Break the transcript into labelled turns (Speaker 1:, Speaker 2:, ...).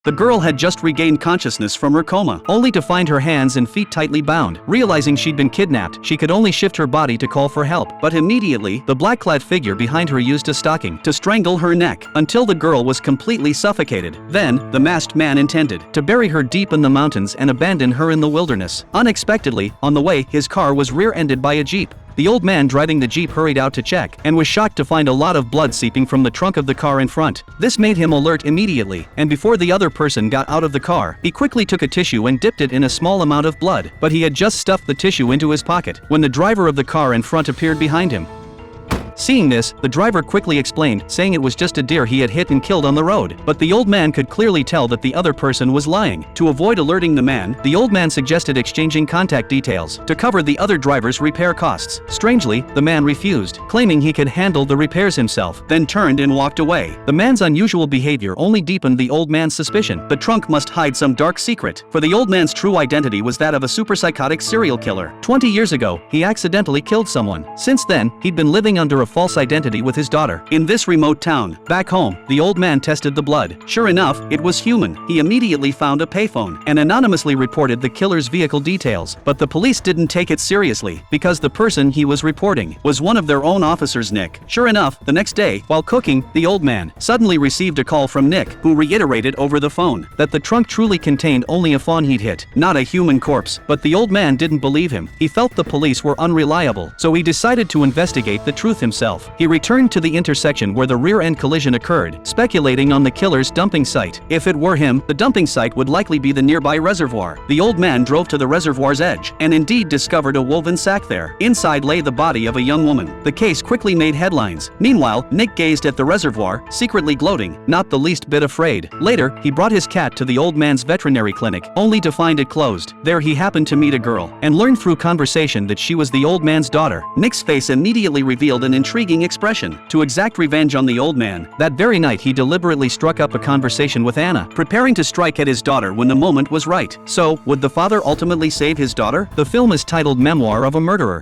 Speaker 1: The girl had just regained consciousness from her coma, only to find her hands and feet tightly bound. Realizing she'd been kidnapped, she could only shift her body to call for help. But immediately, the black-clad figure behind her used a stocking to strangle her neck until the girl was completely suffocated. Then, the masked man intended to bury her deep in the mountains and abandon her in the wilderness. Unexpectedly, on the way, his car was rear-ended by a jeep. The old man driving the jeep hurried out to check and was shocked to find a lot of blood seeping from the trunk of the car in front. This made him alert immediately, and before the other person got out of the car, he quickly took a tissue and dipped it in a small amount of blood. But he had just stuffed the tissue into his pocket when the driver of the car in front appeared behind him. Seeing this, the driver quickly explained, saying it was just a deer he had hit and killed on the road. But the old man could clearly tell that the other person was lying. To avoid alerting the man, the old man suggested exchanging contact details to cover the other driver's repair costs. Strangely, the man refused, claiming he could handle the repairs himself, then turned and walked away. The man's unusual behavior only deepened the old man's suspicion. The trunk must hide some dark secret, for the old man's true identity was that of a superpsychotic serial killer. 20 years ago, he accidentally killed someone. Since then, he'd been living under a false identity with his daughter. In this remote town, back home, the old man tested the blood. Sure enough, it was human. He immediately found a payphone and anonymously reported the killer's vehicle details. But the police didn't take it seriously, because the person he was reporting was one of their own officers, Nick. Sure enough, the next day, while cooking, the old man suddenly received a call from Nick, who reiterated over the phone that the trunk truly contained only a fawn he'd hit, not a human corpse. But the old man didn't believe him. He felt the police were unreliable, so he decided to investigate the truth himself. He returned to the intersection where the rear-end collision occurred, speculating on the killer's dumping site. If it were him, the dumping site would likely be the nearby reservoir. The old man drove to the reservoir's edge and indeed discovered a woven sack there. Inside lay the body of a young woman. The case quickly made headlines. Meanwhile, Nick gazed at the reservoir, secretly gloating, not the least bit afraid. Later, he brought his cat to the old man's veterinary clinic, only to find it closed. There he happened to meet a girl, and learned through conversation that she was the old man's daughter. Nick's face immediately revealed an intriguing expression. To exact revenge on the old man, that very night he deliberately struck up a conversation with Anna, preparing to strike at his daughter when the moment was right. So, would the father ultimately save his daughter? The film is titled Memoir of a Murderer.